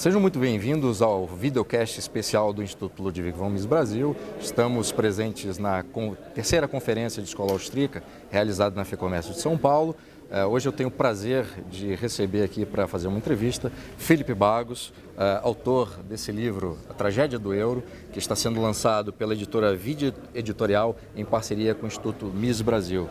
Sejam muito bem-vindos ao videocast especial do Instituto Ludwig von Mises Brasil. Estamos presentes na terceira conferência de escola austríaca, realizada na FEComércio de São Paulo. Hoje eu tenho o prazer de receber aqui para fazer uma entrevista Philipp Bagus, autor desse livro, A Tragédia do Euro, que está sendo lançado pela editora Vídeo Editorial em parceria com o Instituto Mises Brasil.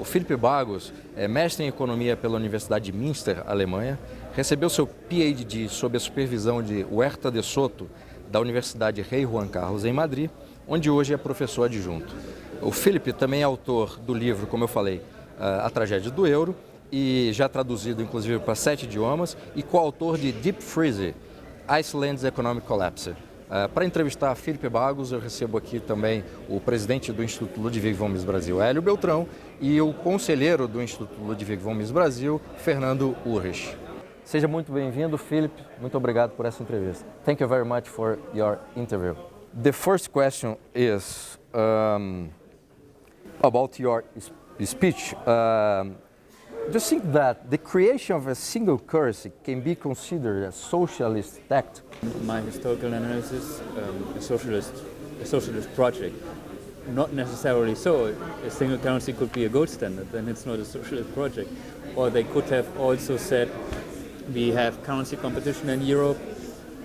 O Philipp Bagus é mestre em economia pela Universidade de Münster, Alemanha, recebeu seu PhD sob a supervisão de Huerta de Soto, da Universidade Rei Juan Carlos, em Madrid, onde hoje é professor adjunto. O Philipp também é autor do livro, como eu falei, A Tragédia do Euro, e já traduzido inclusive para 7 idiomas, e coautor de Deep Freeze, Iceland's Economic Collapse. Para entrevistar Philipp Bagus, eu recebo aqui também o presidente do Instituto Ludwig von Mises Brasil, Hélio Beltrão, e o conselheiro do Instituto Ludwig von Mises Brasil, Fernando Urrich. Seja muito bem-vindo, Philipp. Muito obrigado por essa entrevista. Thank you very much for your interview. The first question is about your speech. Do you think that the creation of a single currency can be considered a socialist act? My historical analysis, a socialist project. Not necessarily so. A single currency could be a gold standard, then it's not a socialist project. Or they could have also said, we have currency competition in Europe,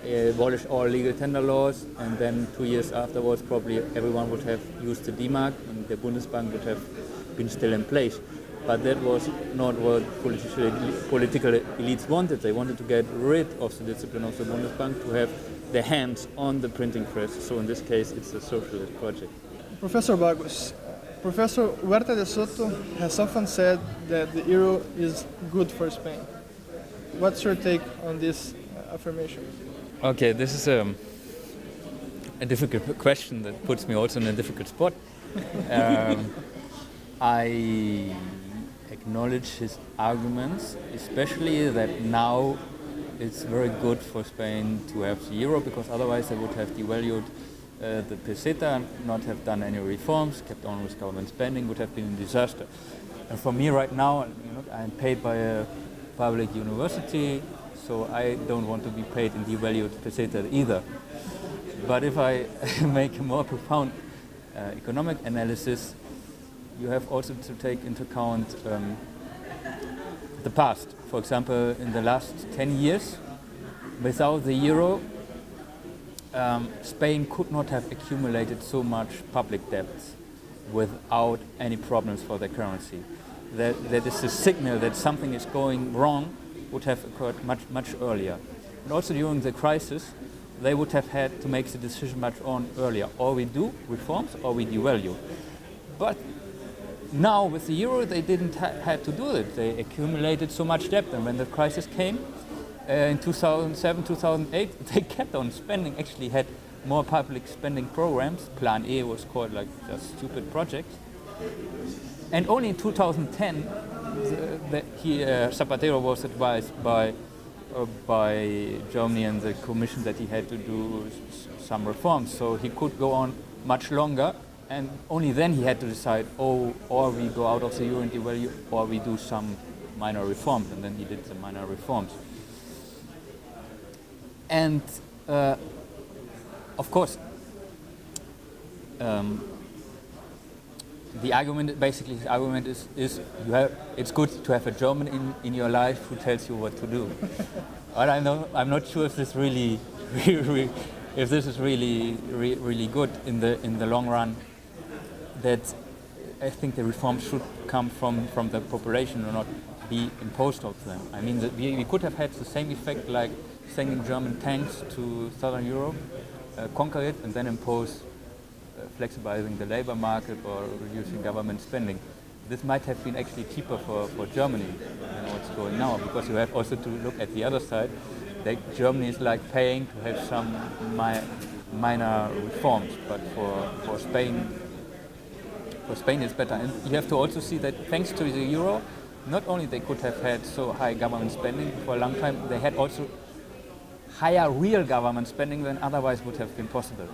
abolish all legal tender laws, and then 2 years afterwards probably everyone would have used the D-Mark and the Bundesbank would have been still in place. But that was not what political elites wanted. They wanted to get rid of the discipline of the Bundesbank, to have their hands on the printing press. So in this case, it's a socialist project. Professor Bagus, Professor Huerta de Soto has often said that the euro is good for Spain. What's your take on this affirmation? Okay, this is a difficult question that puts me also in a difficult spot. I acknowledge his arguments, especially that now it's very good for Spain to have the euro, because otherwise they would have devalued the peseta, not have done any reforms, kept on with government spending, would have been a disaster. And for me right now, I'm paid by a public university, so I don't want to be paid in devalued peseta either. But if I make a more profound economic analysis, you have also to take into account the past. For example, in the last 10 years, without the euro, Spain could not have accumulated so much public debts without any problems for their currency. That is a signal that something is going wrong, would have occurred much earlier. And also during the crisis, they would have had to make the decision much earlier. Or we do reforms or we devalue. But now with the euro, they didn't have to do it. They accumulated so much debt, and when the crisis came in 2007, 2008, they kept on spending. Actually, had more public spending programs. Plan A was called like a stupid project. And only in 2010, Zapatero was advised by Germany and the Commission that he had to do some reforms, so he could go on much longer. And only then he had to decide, or we go out of the euro and devalue, or we do some minor reforms. And then he did the minor reforms. And of course, the argument is it's good to have a German in your life who tells you what to do. But I'm not sure if this really good in the long run. That I think the reforms should come from the population and not be imposed on them. I mean, we could have had the same effect like sending German tanks to southern Europe, conquer it, and then impose flexibilizing the labor market or reducing government spending. This might have been actually cheaper for Germany than what's going now, because you have also to look at the other side. That Germany is like paying to have some minor reforms, but for Spain it's better. And you have to also see that thanks to the euro, not only they could have had so high government spending for a long time, they had also higher real government spending than otherwise would have been possible.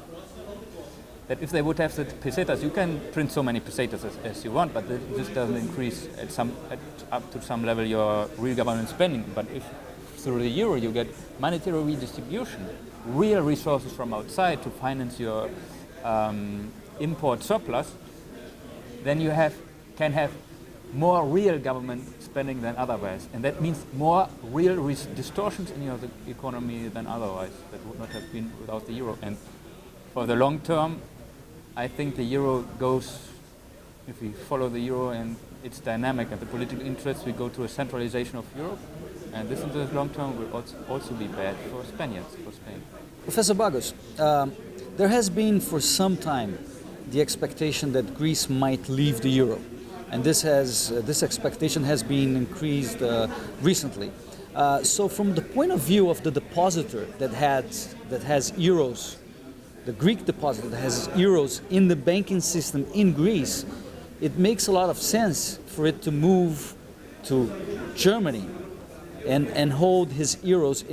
That if they would have the pesetas, you can print so many pesetas as you want, but this doesn't increase up to some level your real government spending. But if through the euro, you get monetary redistribution, real resources from outside to finance your import surplus, then you can have more real government spending than otherwise. And that means more real distortions in your economy than otherwise. That would not have been without the euro. And for the long term, I think the euro goes, if we follow the euro and its dynamic and the political interests, we go to a centralization of Europe. And this in the long term will also be bad for Spaniards, for Spain. Professor Bagus, there has been for some time the expectation that Greece might leave the euro. And this expectation has been increased recently. So from the point of view of the depositor that has euros, the Greek depositor that has euros in the banking system in Greece, it makes a lot of sense for it to move to Germany and hold his euros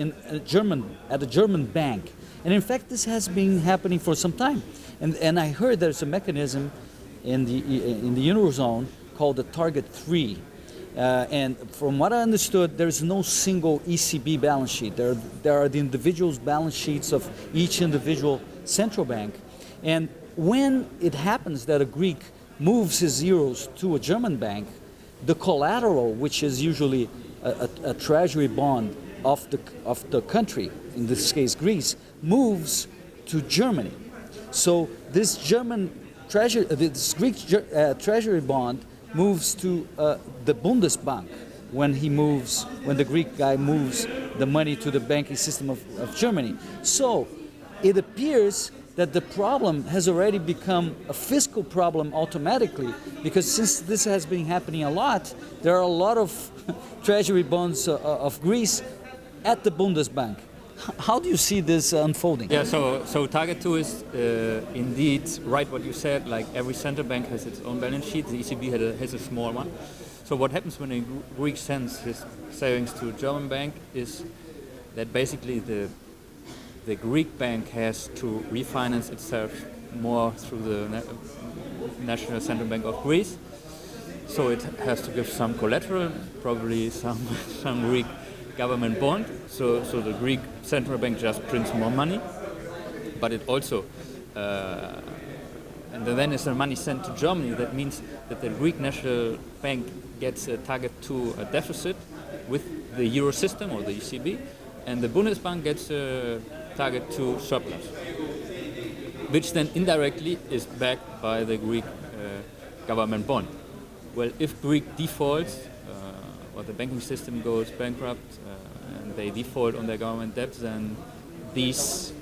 at a German bank. And in fact, this has been happening for some time. And I heard there's a mechanism in the Eurozone called the Target 3. And from what I understood, there's no single ECB balance sheet. There are the individual balance sheets of each individual central bank. And when it happens that a Greek moves his euros to a German bank, the collateral, which is usually a treasury bond of the country, in this case Greece, moves to Germany. So this Greek treasury bond moves to the Bundesbank when the Greek guy moves the money to the banking system of Germany. So it appears that the problem has already become a fiscal problem automatically, because since this has been happening a lot, there are a lot of treasury bonds of Greece at the Bundesbank. How do you see this unfolding? Yeah, so Target 2 is indeed right what you said, like every central bank has its own balance sheet, the ECB has a small one. So what happens when a Greek sends his savings to a German bank is that basically the Greek bank has to refinance itself more through the National Central Bank of Greece. So it has to give some collateral, probably some Greek government bond. So the Greek central bank just prints more money, but it also, and then is the money sent to Germany. That means that the Greek National Bank gets a Target 2 deficit with the euro system or the ECB, and the Bundesbank gets a Target 2 surplus, which then indirectly is backed by the Greek government bond. Well, if Greek defaults, or the banking system goes bankrupt, and they default on their government debt, then these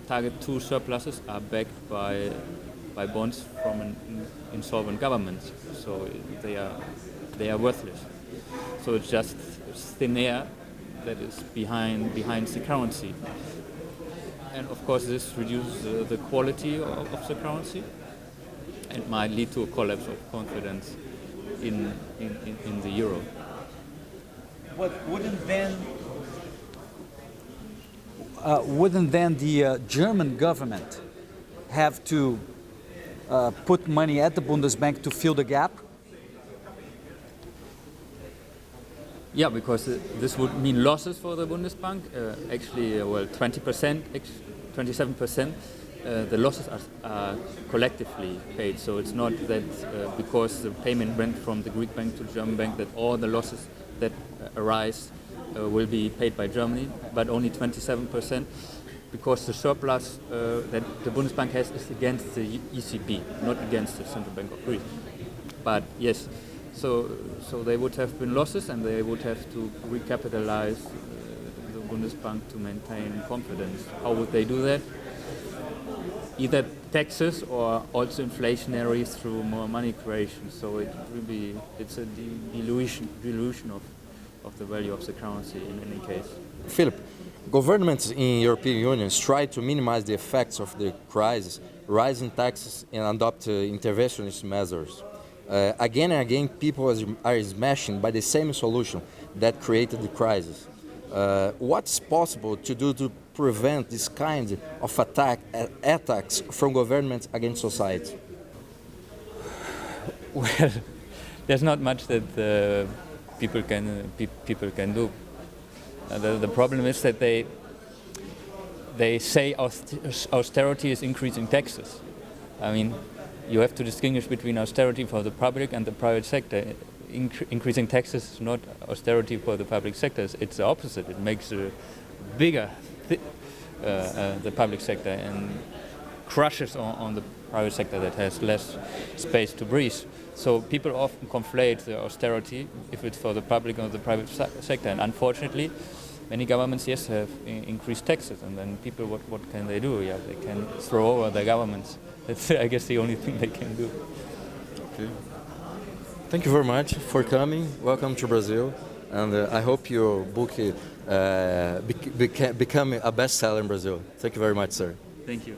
Target 2 surpluses are backed by bonds from an insolvent government. So they are worthless. So it's just thin air that is behind the currency. And of course this reduces the quality of the currency and might lead to a collapse of confidence in the euro. But wouldn't then the German government have to put money at the Bundesbank to fill the gap? Yeah, because this would mean losses for the Bundesbank. Actually, 20%, 27%. The losses are collectively paid. So it's not that because the payment went from the Greek bank to the German bank that all the losses that arise will be paid by Germany, but only 27%, because the surplus that the Bundesbank has is against the ECB, not against the Central Bank of Greece. But yes, so they would have been losses, and they would have to recapitalize the Bundesbank to maintain confidence. How would they do that? Either taxes or also inflationary through more money creation. So it's a dilution of the value of the currency in any case. Philipp, governments in European unions try to minimize the effects of the crisis, raising taxes and adopt interventionist measures. Again and again, people are smashing by the same solution that created the crisis. What's possible to do to prevent this kind of attacks from governments against society? Well, there's not much that people can do. The problem is that they say austerity is increasing taxes. I mean, you have to distinguish between austerity for the public and the private sector. Increasing taxes is not austerity for the public sector. It's the opposite. It makes bigger the public sector and crushes on the private sector that has less space to breathe. So people often conflate the austerity if it's for the public or the private sector. And unfortunately, many governments, yes, have increased taxes. And then people, what can they do? Yeah, they can throw over the governments. That's, I guess, the only thing they can do. Okay. Thank you very much for coming. Welcome to Brazil. And I hope your book become a bestseller in Brazil. Thank you very much, sir. Thank you.